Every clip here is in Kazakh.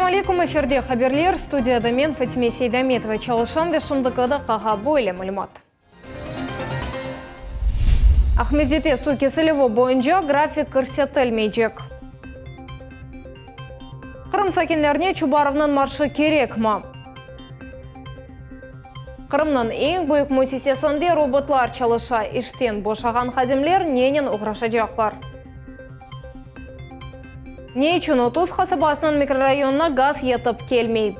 Ассаламу алейкум, эфирде хаберлер, студияда мен Фатиме Сейдаметова чалышам ве шындықыда қаға бойлы мүлімат. Ахмедете су кеселево бойынша график көрсетілмейдек. Қырым сакенлеріне Чубаровның маршы керек ма? Қырымның ең бойық мөсесесінде роботлар чалыша іштен бошаған хаземлер ненен ұғрашадияқлар. Не үшін Отuz қасабасының микрорайонына газ етіп келмей?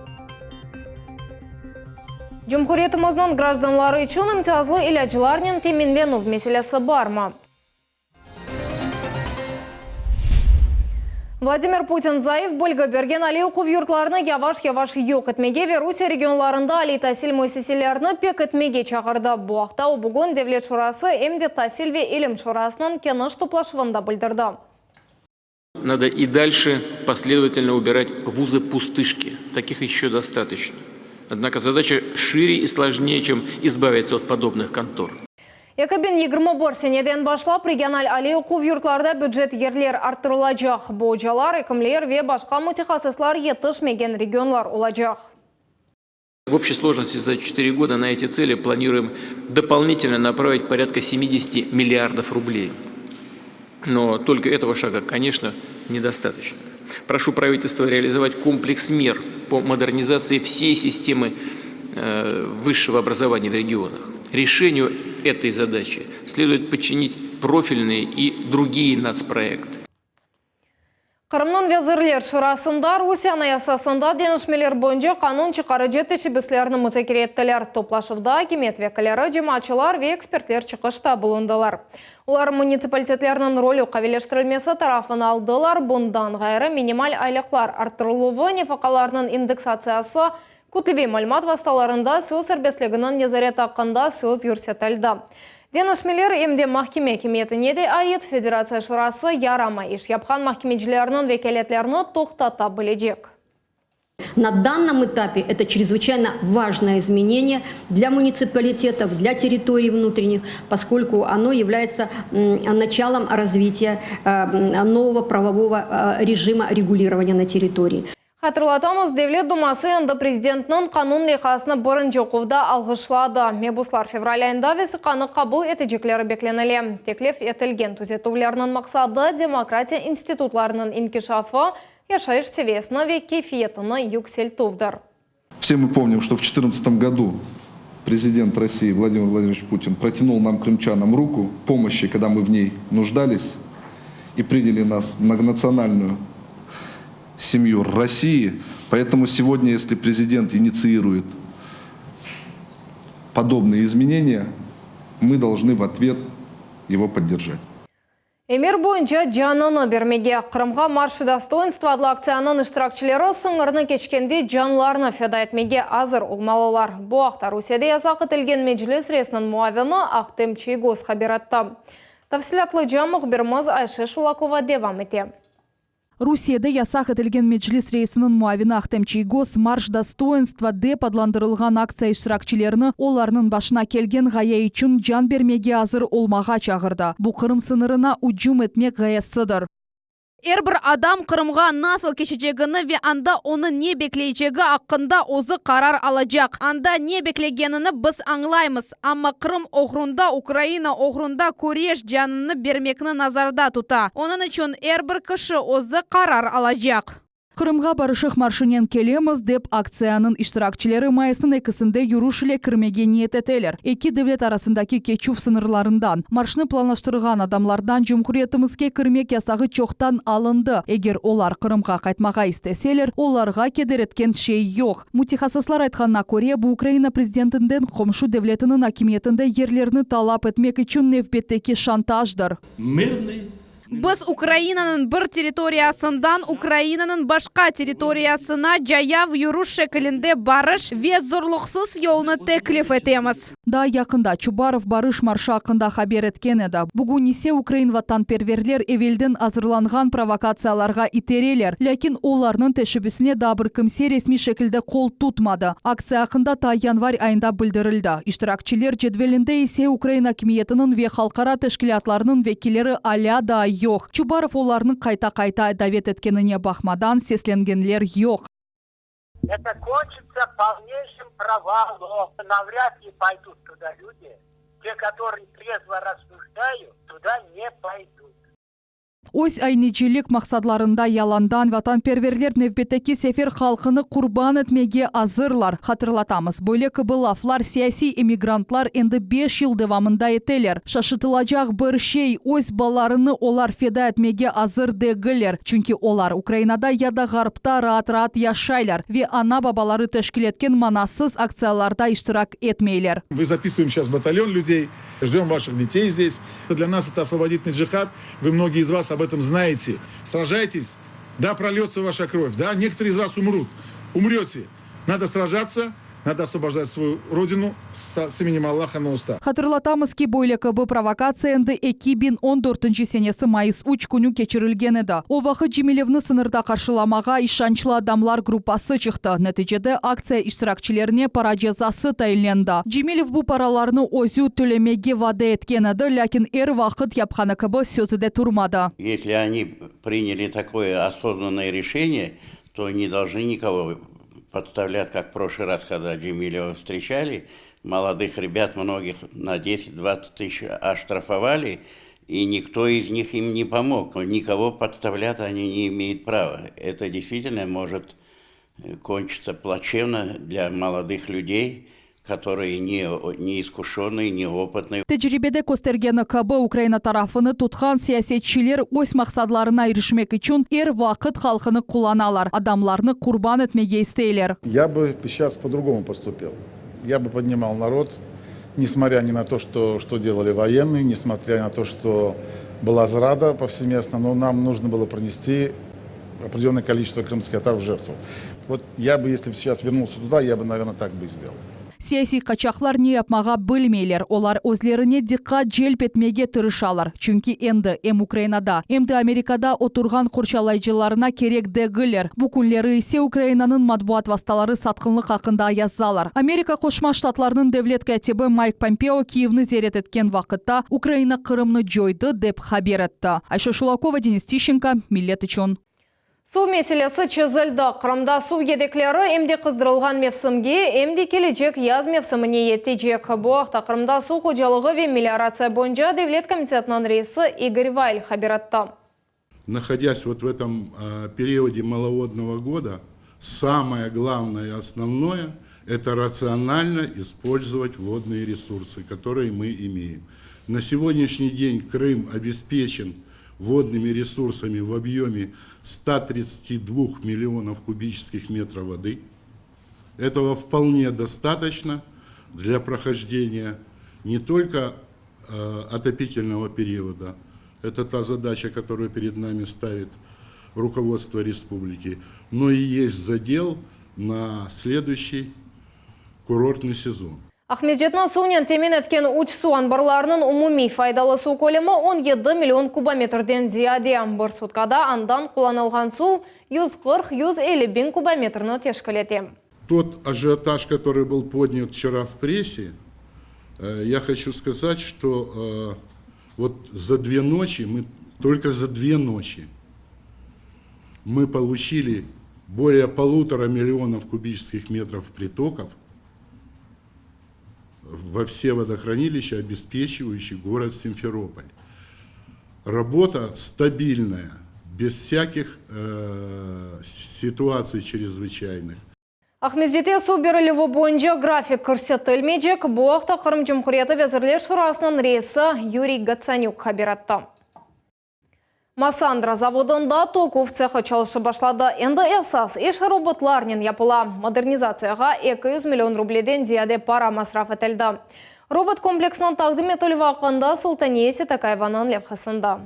Cumhuriyetimizдің гражданлары үшін имтиязлы иләжілерінің теменлену мәселесі бар ма? Владимир Путин заев бөлгі берген али оқу йұртларына яваш-яваш йоқ етмеге ве Русия регионларында али тасил мөсеселеріні пек етмеге чағырды. Буақта бүгін Девлет шурасы әмде тасил ве илім шурасының кеныш топлашывында білдірді. Надо и дальше последовательно убирать вузы-пустышки. Таких еще достаточно. Однако задача шире и сложнее, чем избавиться от подобных контор. 2021 seneden başlap regional ali оқу yurtlarda бюджет ерлер арттырылacak. Boğacalar, ekimler ve başka mütehassıslar yetişmegen regionlar olacak. В общей сложности за 4 года на эти цели планируем дополнительно направить порядка 70 миллиардов рублей. Но только этого шага, конечно, недостаточно. Прошу правительство реализовать комплекс мер по модернизации всей системы высшего образования в регионах. Решению этой задачи следует подчинить профильные и другие нацпроекты. Қырымның везірлер шырасында Русия анаясасында денішмелер бойынша қанун чықарыжы тешібіслерінің мұзакереттілер топлашывда кемет векілері, жемачылар ве экспертлер чықышта бұлындылар. Олар муниципалитетлерінің ролі қавелештірілмесі тарафын алдылар. Бұндан ғайры минималь айлықлар арттырылуы, нефақаларының индексациясы, күтлібей мәлімат васталарында сөз сәрбеслігінің незарет ақында сөз үрсетілді. Денішмелер емде махкеме кеметіне де айет Федерация шурасы ярама иш япқан махкемеджілерінің векелетлеріні тоқтата білежек. На данном этапе это чрезвычайно важное изменение для муниципалитетов, для территорий внутренних, поскольку оно является началом развития нового правового режима регулирования на территории. Hatırlatamыз, Devlet Думасы енді президентінің қанун лейқасыны бірінші оқуында алғышлады. Мебуслар февраль айында весіқаны қабыл етежеклері бекленілі. Теклев етілген түзетулерінің мақсады демократия институтларының инкишафы, яшайыш севесіні ве кейфиетіні юкселтувдыр. Все мы помним, что в 2014 году президент России Владимир Владимирович Путин протянул нам, крымчанам, руку помощи, когда мы в ней нуждались, и приняли нас в многонациональную семью России. Поэтому сегодня, если президент инициирует подобные изменения, мы должны в ответ его поддержать. Эмир бойынша жаныны бермеге Қырымға маршы достоинства адлы акцияның іштиракчылары сыңырны кешкенде жанларны феда етмеге азыр олмалылар. Бұл ақтар Русияда ясақ етілген Меджлис ресінің муавины Ақтем Чайгоз хабиратты. Тавсилатлы жамық бірміз Айше Шулакова девам ете. Русияда ясақ етілген Меджлис рейсінің муавины Ақтем Чайгоз марш достоинства деп адландырылған акция iştirakçilerini оларының башына келген ғая үшін жан бермеге азыр олмаға чағырды. Бұл Қырым сынырына уджум етмек ғаясыдыр. Әрбір адам Қырымға насыл кешечегіні ве анда оны не беклейчегі ақында өзі қарар алacak. Анда не беклегенini біз аңлаймыз. Амма Қырым оғрында, Украина оғрында көреш жаныны бермекні назарда тута. Оның үшін әрбір кіші өзі қарар алacak. Қырымға барышық маршынен келеміз деп акцияның iştirakçileri майысының екісінде юрушіле кірмеге ниет етелер. Екі девлет арасындаки кечув сынырларындан. Маршыны планлаштырған адамлардан Cumhuriyetimizге кірмек ясағы чоқтан алынды. Егер олар Қырымға қайтмаға істеселер, оларға кедереткен шей жоқ. Мутихасыслар айтқанына көре, бұл Украина президентінден қомшу девлетінің акиметінде ерлеріні талап етмек үшін невбеттеки шантаждыр. Біз Украинаның бір территориясындан Украинаның башқа территориясына жаяв юруш шекілінде барыш ве зорлықсыз yolunu теклиф етеміз. Да, яқында Чубаров барыш маршы ақында хабер еткен еді. Бүгін есе Украин ватанперверлер евелден азырланған провокацияларға итерелер. Ләкин оларның тәшібісіне да бір кімсе ресми шекілді қол тұтмады. Акция ақында та январь айында білдірілді. İştirakçiler жедвелінде есе Украина кімиетінің ве халқара тәшкілатларының векилері аля да жоқ. Чубаров оларның қайта-қайта давет еткеніне бақмадан сесленгенлер жоқ. это кончится полнейшим провалом. Навряд ли пойдут туда люди. Те, которые трезво рассуждают, туда не пойдут. Ось айнечелік мақсадларында яландан ватанперверлер невбеттеки сефер халқыны құрбан етмеге азырлар. Хатырлатамыз, бөлек былафлар сияси эмигрантлар енді 5 жыл девамында етелер. Шашытылажақ бір шей, ось баларыны олар феда етмеге азыр дегілер. Чүнки олар Украинада яда ғарпта раат-раат яшайлар. Ве ана бабалары тәшкілеткен манасыз акцияларда иштирак етмейлер. Мы записываем сейчас батальон людей, ждем ваших детей здесь. Для нас это освободительный джихад. Вы, многие из вас, об этом знаете. Сражайтесь, да, прольется ваша кровь, да, некоторые из вас умрут. Умрете. Надо сражаться, надо освобождать свою родину с именем Аллаха на устах. Хатырлатамыз ки бойлекі бұл провокациянды 2014 сенесі майыс уч күні кечірілген еді. О вақыт Жемилевні сынырда қаршыламаға ишанчылы адамлар группасы чықты. Нәтижеде акция иштиракчилеріне пара жазасы тайынленді. Жемилев бұл параларны өзі төлемеге вады еткен еді, ләкин вақыт япқаны кібі сөзі де тұрмады. Если они приняли такое осознанное решение, то не должны никого подставлять, как в прошлый раз, когда Джемилева встречали. Молодых ребят многих на 10-20 тысяч оштрафовали, и никто из них им не помог. Никого подставлять они не имеют права. Это действительно может кончиться плачевно для молодых людей, которые не искушенные, неопытные. Тәжірибеде көстергені кабы Украина тарафыны тұтқан сиясетчилер ось мақсадларына ерішмек үшін вақыт халқыны құланалар, адамларны құрбан етмеге істейлер. Я бы сейчас по-другому поступил. Я бы поднимал народ, несмотря ни на то, что делали военные, несмотря на то, что была зрада повсеместно, но нам нужно было пронести определенное количество крымских татар в жертву. Вот я бы, если бы сейчас вернулся туда, я бы, наверное, так бы и сделал. Сияси қачақлар не yapmaға білмейлер. Олар өзлеріне диққат желп етмеге тырышалар. Чүнки енді Украинада, емді Америкада отырған құрчалайчыларына керек дегілер. Бұл күнлері есе Украинаның матбуат васталары сатқынлық хақында язалар. Америка Қошма Штатларының девлет кәтебі Майк Помпео Киевні зерет еткен вақытта Украина Қырымны жойды деп хабер етті. Айша Шулакова, Денис Тищенко, Миллет үшін. Су мәселесі чözілді. Қырымда су едеклері емде қыздырылған мевсімге, емде келечек яз мевсіміне еттежек. Бұл ақта Қырымда су қожалығы ве мелиорация бойынша Девлет комитетінің рейсі Игорь Вайль хабиратты. Находясь вот в этом периоде маловодного года, самое главное и основное – это рационально использовать водные ресурсы, которые мы имеем. На сегодняшний день Крым обеспечен водными ресурсами в объеме 132 миллионов кубических метров воды. Этого вполне достаточно для прохождения не только отопительного периода, это та задача, которую перед нами ставит руководство республики, но и есть задел на следующий курортный сезон. Ахмеджетнан суынен темен еткен уч су анбарларының умуми файдалы су көлемі 17 миллион кубометрден зияде. Бір суткада андан қоланылған су 140-150 бин кубометрны тешкілете. Тот ажиотаж, который был поднят вчера в прессе, я хочу сказать, что вот за 2 ночи, только за 2 ночи мы получили более 1,5 миллиона кубических метров притоков во все водохранилища, обеспечивающие город Симферополь. Работа стабильная, без всяких ситуаций чрезвычайных. Ахмеджете су берілігі бойынша график көрсетілмейдек. Бұл уақытта Қырым Жұмхұриеті Везірлер Шурасының рейсі Юрий Гацанюк хабиратты. Масандра заводында токув цехы çalışы башлады. Енді эсас еш роботларнен япыла. Модернизацияға 200 миллион рубледен зияде пара масраф етілді. Робот комплексынан тағзим етілі вақында Султаниясе Такаеванан левхасында.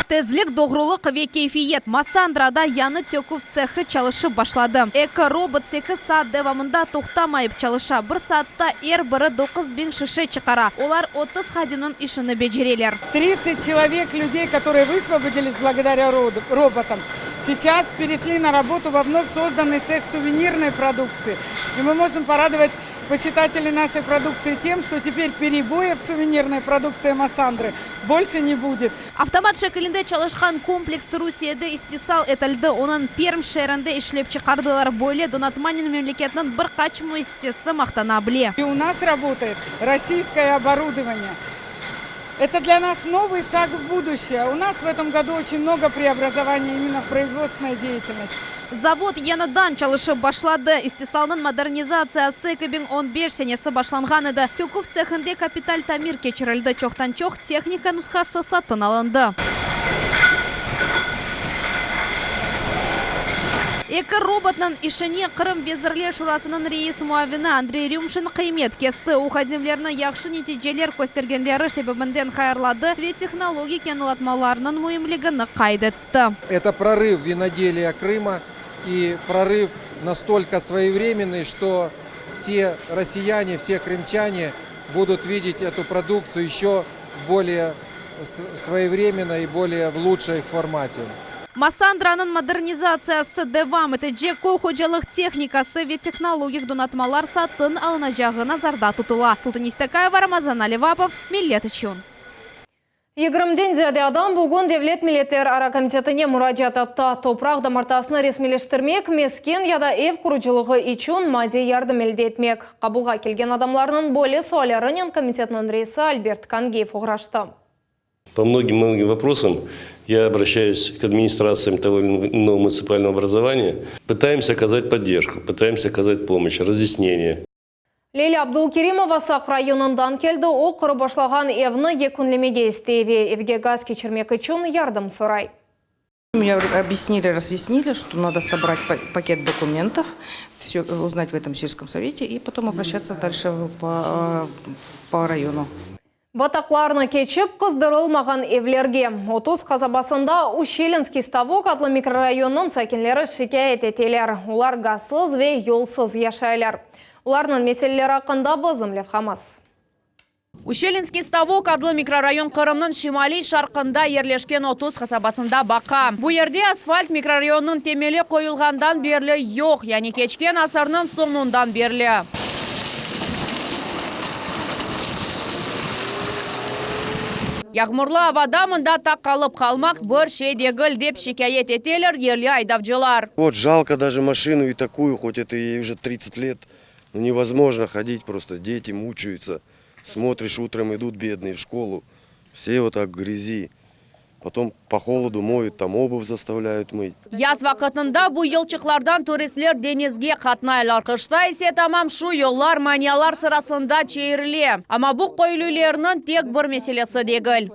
Тезлік доғрулық ве кейфиет. Масандрада яны текув цехы çalışы башлады. Эко-робот цехы саат девамында тоқтамайып çalışа. Бір саатта бірі 9000 шише чықара. Олар 30 хадинын ишіні бежерелер. 30 человек людей, которые высвободились благодаря роботам, сейчас перешли на работу во вновь созданный цех сувенирной продукции. И мы можем порадовать почитатели нашей продукции тем, что теперь перебоев в сувенирной продукции Массандры больше не будет. Автомат шекелінде çalışқан комплекс Русияда истисал етілді. Оның Пермь шерінде ишлеп чықардылар. Бойле Донатманин мемлекетінің бір қач муэссесі мақтана біле. И у нас работает российское оборудование. Это для нас новый шаг в будущее. У нас в этом году очень много преобразований именно в производственной деятельности. Завод яныдан çalışып башлады. Истисалның модернизациясы 2015 сенесі башланған еді. Тюков цехінде капиталь тамир кечірілді. Чоқтан-чоқ техника нұсқасы сатын алынды. Екі роботның ішіне Қырым Везірле Шурасының рейсі муавины Андрей Рюмшин қимет кесті. Ухадимлеріні яқшы нетижелер көстергендері себебінден хайырлады. Ве технология кенілатмаларының мұйымлігіні қайдетті. Это прорыв виноделия Крыма и прорыв настолько своевременный, что все россияне, все крымчане будут видеть эту продукцию еще более своевременно и более в лучшей формате. Массандраның модернизациясы девам етеже көй қожалық техникасы ве технологик донатмалар сатын алынажағы назарда тұтыла. Султан Истакаева, Рамазан Аливапов, Миллет үшін. 20 зияде адам бүгін Девлет Милеттер ара комитетіне мұражат атты. Топрақ дамартасыны ресмелештірмек, мескен яда ев құручылығы için маде ярдым елді етмек. Қабылға келген адамларының более суалярынен комитетінің рейсі Альберт Кангеев ұғырашты. По многим вопросам я обращаюсь к администрациям того или иного муниципального образования. Пытаемся оказать поддержку, пытаемся оказать помощь, разъяснение. Лейли Абдулкеримова Сақ районындан келді. О құры башлаған евні екінлемеге істейве. Евге газ кечірмек үшін ярдым сұрай. Мне объяснили, разъяснили, что надо собрать пакет документов, все узнать в этом сельском совете и потом обращаться дальше по району. Батақларны кечіп қыздырылмаған евлерге. 30 қазабасында Ущелинский ставок атлы микрорайонның сәкенлері шикайет етелер. Олар газсыз ве yolсыз яшайлар. Оларның меселелері ақында бызым Левхамас. Ущелинский ставок адлы микрорайон Қырымның шимали шарқында ерлешкен 30 қасабасында бақа. Бұл ерде асфальт микрорайонның темелі қойылғандан берлі йоқ, яғни кечкен асырның соңынан берлі. Яғмырлы авада мында тақалып қалмақ бір шейдегіл деп шикайет етелер ерлі айдавжылар. Вот жалко даже машину и такую, хоть это ей уже 30 лет. Но невозможно ходить, просто дети мучаются. Смотришь, утром идут бедные в школу, все вот так в грязи. Потом по холоду моют, там обувь заставляют мыть. Яз вақытында бұл елчықлардан туристлер денізге қатнайлар. Қышта есе тамам шу yollar, маниялар сырасында чейірле. Ама бұл қойлулерінің тек бір меселесі дегіл.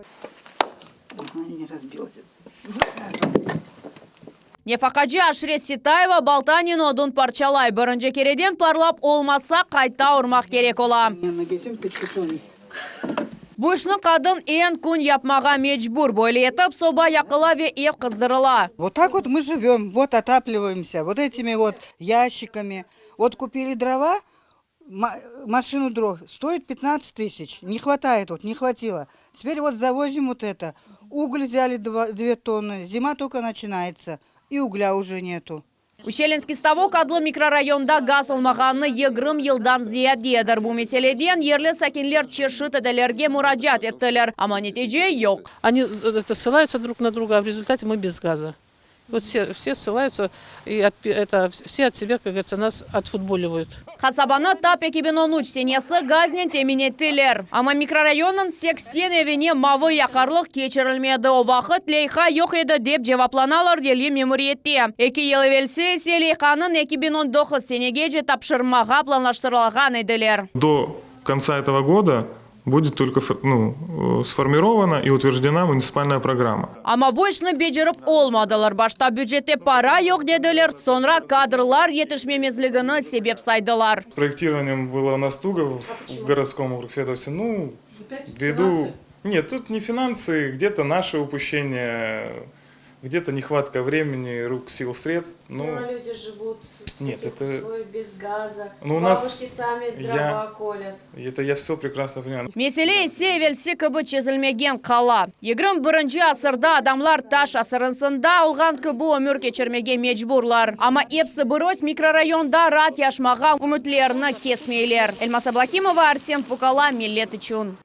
Нефақаджи Ашре Ситаева Балтанин одын парчалай. Бірінші кереден парлап олмаса қайта ұрмақ керек ола. Бұшны қадын ең күн yapmaға мечбур. Бойлы етіп соба яқыла ве ев қыздырыла. Вот так вот мы живем, вот отапливаемся, вот этими вот ящиками. Вот купили дрова, машину дров, стоит 15 тысяч. Не хватает, вот не хватило. Теперь вот завозим вот это. Уголь взяли 2 тонны, зима только начинается, и угля уже нету. Ущелинский ставок адлы микрорайонда газ олмағаны 20 елдан зиядедір. Бұл метеледен ерлі сәкенлер чешіт әділерге мұраджат еттілер. Ама нетеже yok. Они ссылаются друг на друга, а в результате мы без газа. Вот все ссылаются, и все от себя, как говорится, нас отфутболивают. Қасабаны тап 2013 сенесі газнен темин еттілер. Ама микрорайонның 80 евіне мавы яқарлық кечірілмеді. О вақыт лейха yok еді деп жевапланалар делі мемориетте. Эки елі велсе есе лейханың 2019 сенеге же тапшырмаға планлаштырылған еділер. До конца этого года будет только сформирована и утверждена муниципальная программа. Ама бұшны бежіріп олмадылар. Башта бюджетте пара yok деділер. Sonra кадрлар етішмемезлігіні себеп сайдылар. С проектированием было у нас туго в городском округе Феодосии. Ввиду... Нет, тут не финансы, где-то наше упущение где-то нехватка времени, рук, сил, средств. Но люди живут без газа, бабушки сами дрова колят. Это я все прекрасно понимаю. Меселе севел сикабы чезілмеген қала. 21 асырда адамлар таш асырынсында алған кыбу өмір кечірмеге мечбурлар. Ама епсі бұрос микрорайонда рат яшмаға үмітлеріні кесмейлер. Эльмаса Блакимова, Арсен Фукала, Миллет Ичун.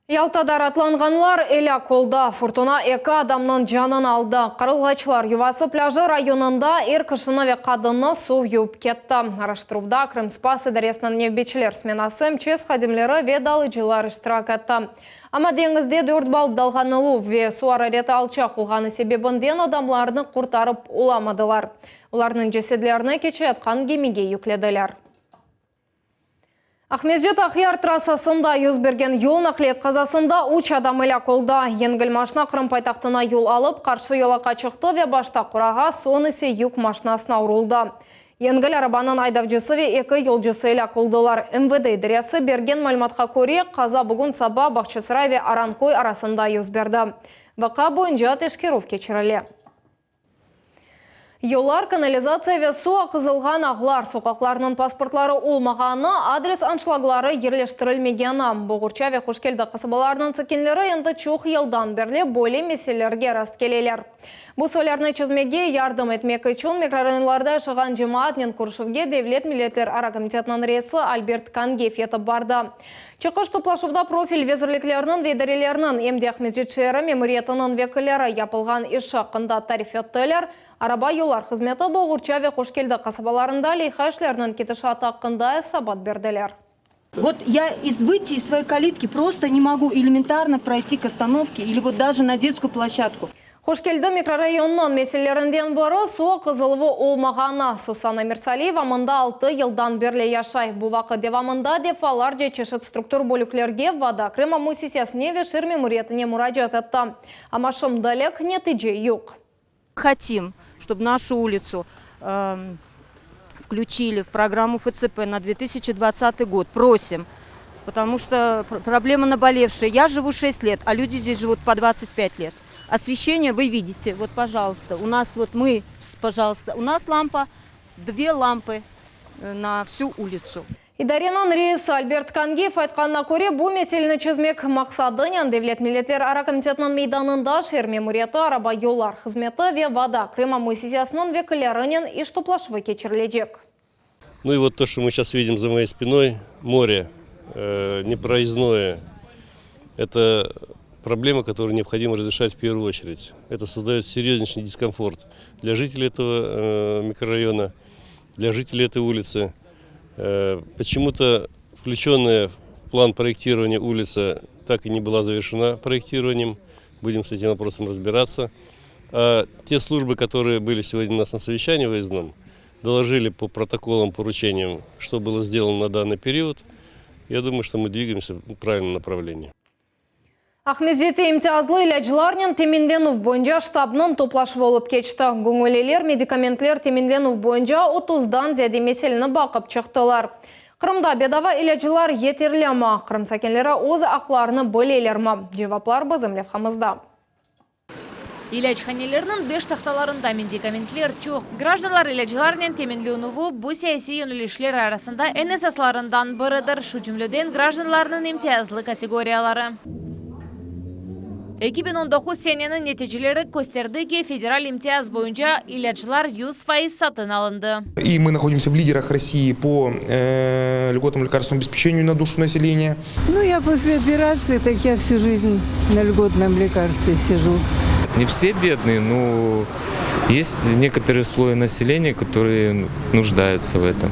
Ялтада ратланғанлар эля колда. Фортуна екі адамның жанын алды. Қарылғачылар Ювасы пляжы районында кышыны ве қадыны су юып кетті. Араштыруда Крым Спас идаресінің невбечілер сменасы МЧС хадимлері ведалычылар іштірак етті. Ама деңізде 4 бал далғанылу ве су арареті алчақ ұлғаны себебінден адамларны құртарып уламадылар. Оларның жеседлеріні кече атқан кемеге юкледілер. Ахмеджет Ахияр трассасында юз берген yol нақлет қазасында 3 адам эля колда. Енгіл машина Крым пайтақтына yol алып, қаршы yolақа чықты ве башта құраға сонысы юк машинасына урулды. Енгіл арабанын айдавжысы ве 2 yolжысы эля колдылар. МВД идаресі берген мәліметқа көре қаза бүгін саба Бақчысырай ве Аранкой арасында юз берді. Вақа бойынша тешкеров кечірілі. Yollar, канализация ве су ақызылған ағлар, соқақларының паспортлары олмағаны, адрес аншлаглары ерлештірілмегені. Боғырча ве Хошкелді қасабаларының сәкенлері енді чоқ елдан берле боле меселерге раст келелер. Бұл солярны чізмеге ярдым етмек үшін микрорайонларда шыған жемаатнен Күршівге Девлет Милетлер ара комитетінің рейсі Альберт Кангев етіп барды. Чықыш топлашывда профиль везірліклерінің ведерелерінің емде Ахмеджетшері мемориетінің векілері япылған іші қында тарифеттілер, араба yollar қызметі Боғырча ве Хошкелді қасабаларында лейхашлерінің кетіші атақында сабат берділер. Вот я выйти из своей калитки просто не могу элементарно пройти к остановке или вот даже на детскую площадку. Хошкелді микрорайонның меселерінден бұры су қызылығы олмағаны. Сусана Мирсалиева мұнда 6 елдан берле яшай. Бұл вақы девамында дефалар де чешет структур бөліклерге вада Крыма мусисиясіне ве шыр мемориетіне мұраджат етті. Амашым далек нетиже юқ. Хотим, чтобы нашу улицу включили в программу ФЦП на 2020 год. Просим, потому что проблема наболевшая. Я живу 6 лет, а люди здесь живут по 25 лет. Освещение вы видите, вот, пожалуйста, у нас у нас лампа, 2 лампы на всю улицу. Идаренан рейс Альберт Кангев айтқанына көре бұл меселіні чізмек мақсадынян Девлет Милетлер ара комитетінің мейданында шер мемориеті араба yollar қызметі ве вада Крыма муссисиясының векілерінен иштоплашывы кечірілежек. Ну и вот то, что мы сейчас видим за моей спиной, море непроездное, это проблема, которую необходимо разрешать в первую очередь. Это создает серьезнейший дискомфорт для жителей этого микрорайона, для жителей этой улицы. Почему-то включенная в план проектирования улица так и не была завершена проектированием. Будем с этим вопросом разбираться. А те службы, которые были сегодня у нас на совещании выездном, доложили по протоколам, поручениям, что было сделано на данный период. Я думаю, что мы двигаемся в правильном направлении. Ахмездеті имтиазлы иләджіларнен теменденув бойынша штабның топлашы болып кечті. Гөңөлелер, медикаментлер теменденув бойынша 30-дан зәді меселіні бақып чықтылар. Қырымда бедава иләджілар етерлі ма? Қырым сәкенлері өз ақларыны бөлейлер ма? Жеваплар бізімлев қамызда. Иләчханелерінің 5 тақталарында медикаментлер жоқ. Гражданлар иләчіларнен теменленуvu bu siyasi yönelişler arasında en esaslarından biridir. Şu cümleden gражданларның imtiyazlı kategoriyaları. 2019 senenin neticeleri gösterdi ki federal imtiyaz boyunca ilaçlar 100% satın alındı. И мы находимся в лидерах России по льготному лекарственному обеспечению на душу населения. Ну, я после операции, так я всю жизнь на льготном лекарстве сижу. Не все бедные, но есть некоторые слои населения, которые нуждаются в этом.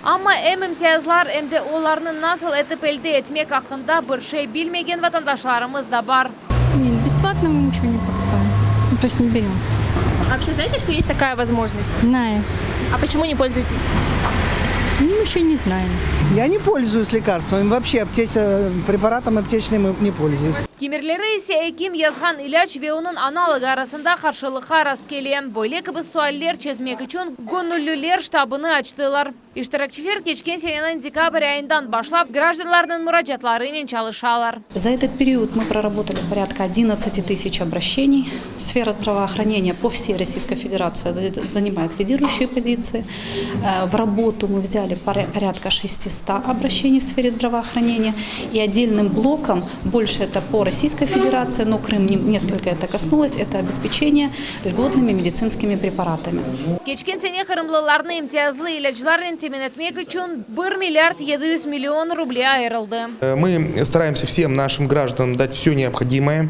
Ama hem imtiyazlar hem de onların nasıl etip elde etmek hakkında bir şey bilmegen vatandaşlarımız da var. Нет, бесплатно мы ничего не покупаем. То есть не берем. А вообще знаете, что есть такая возможность? Знаю. А почему не пользуетесь? Ну, еще не знаем. Я не пользуюсь лекарствами. Вообще препаратом аптечным не пользуюсь. Кемерлері есе әкем язған иляч ве оның аналығы арасында қаршылыққа рас келем. Бойле кібі суаллер чезмек үшін гоннуллюлер штабыны açtılar. İştirakçiler geçken senenin декабрь ayından başlap гражданлардың müracaatlarıyla çalışalar. За этот период мы проработали порядка 11 тысяч обращений. Сфера здравоохранения по всей Российской Федерации занимает лидирующие позиции. В работу мы взяли порядка 600 обращений в сфере здравоохранения. И отдельным блоком, больше это по Российской Федерации, но Крым несколько это коснулось, это обеспечение льготными медицинскими препаратами. Geçken sene Kırımlılarını imtiyazlı ilaçlarla temin etmek için 1 миллиард 700 миллион рублей ayrıldı. Мы стараемся всем нашим гражданам дать все необходимое.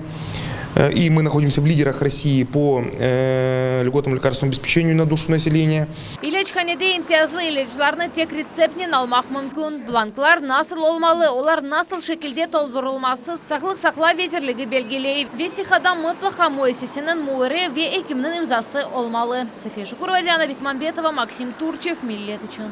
И мы находимся в лидерах России по льготному лекарственному обеспечению на душу населения. İlaçhanede imtiyazlı ilaçlarını tek reseptle almak mümkün. Blanklar nasıl olmalı, olar nasıl şekilde doldurulması Sağlık Sakla Vezirligi belgeleyi ve sihada mutlaka müessesinin muiri ve hekiminin imzası olmalı. Safiye Şukurova, Diana Bekmambetova, Maksim Turchev, Millet için.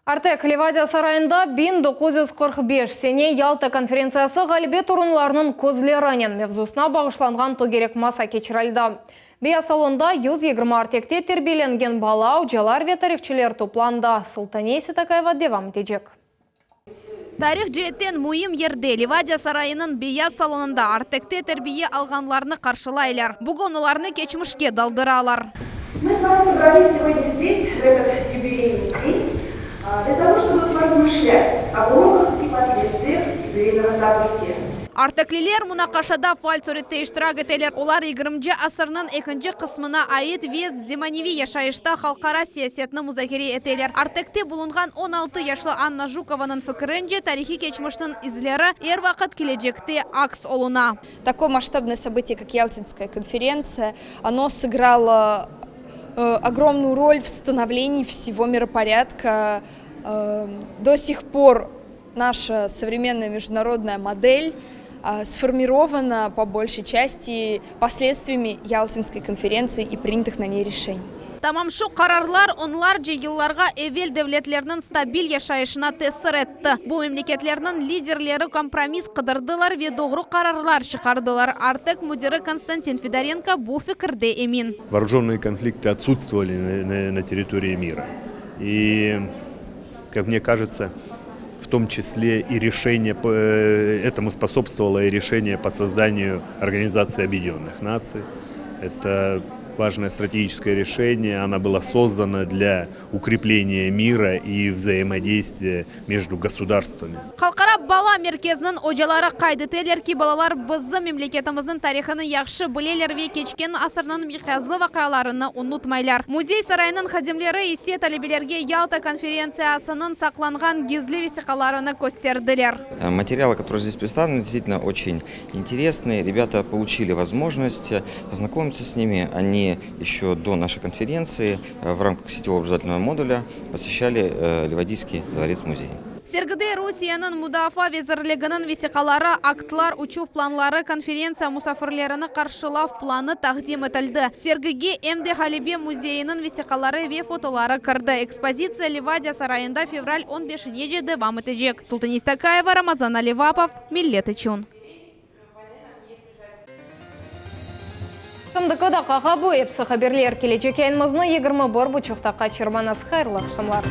Артек Ливадия сарайында 1945 сене Ялта конференциясы ғалибет орынларының көзлерінен мевзусына бағышланған тогерек маса кечіралды. Бия салонда 120 артекте тербеленген бала, ұжалар ве тарихчилер топланды. Султанеси Такаева девам тежек. Тарих жеттен мұйым ерде Ливадия сарайының бия салонында артекте тербие алғанларны қаршылайлар. Бүгін оларны кечмішке далдыралар. Мы с вами собрались сегодня здесь, в этот юбилейный день, для того, чтобы поразмышлять о глубоких и последствиях юбилейного события. Артеклилер мунақашада фаль суретте иштирак етелер. Олар 20 асырның 2 қысмына айет вез земаневи яшайышта халқара сиясетні музакире етелер. Артекте булынған 16 яшлы Анна Жукованың фікірінже тарихи кечміштің излері ер вақыт кележекте акс олуна. Такое масштабное событие, как Ялтинская конференция, оно сыграло огромную роль в становлении всего миропорядка. До сих пор наша современная международная модель сформирована по большей части последствиями Ялтинской конференции и принятых на ней решений. Тамамшу қарарлар онларca yıllarga evvel devletlerinin stabil yaşayışına tesir etti. Bu memleketlerinin liderleri kompromis kıdırdılar ve doğru kararlar çıkardılar. Artık müdürü Konstantin Fedorenko bu fikirde emin. Вооруженные конфликты отсутствовали на территории мира. И, как мне кажется, в том числе и решение, этому способствовало и решение по созданию Организации Объединенных Наций. Это важное стратегическое решение. Она была создана для укрепления мира и взаимодействия между государствами. Халқара бала мерkezinin hocaları qaydetelер ki balalar bizning memleketimizning tarixini yaxshi bileler ve keçken asırның miqyazlı vaqalarını unutmaylar. Muzey sarayının xadimleri ise talebelerge Ялта конференциясының сақланған gizli весиқаларını gösterdiler. Материалы, которые здесь представлены, действительно очень интересные. Ребята получили возможность познакомиться с ними. Они еще до нашей конференции в рамках сетевого образовательного модуля посещали Ливадийский дворец-музей. Sergide Rusiyanın Müdafaa Vezirliginin vesiqalari, aktlar, uçuv planları, konferensiya musafirlerini qarşılaf planı taqdim etildi. Sergige MD Halibe Muzeyinin vesiqalari ve fotoları kirdi. Ekspozisiya Livadiya sarayında fevral 15-nji devam etecek. Sultanis Takayeva, Ramazan Alivapov, Millet için. Сымдықы да қаға бұл епсі қаберлер келечек айнымызны 21 бұчықтаққа чырманас қайырлы қшымлар.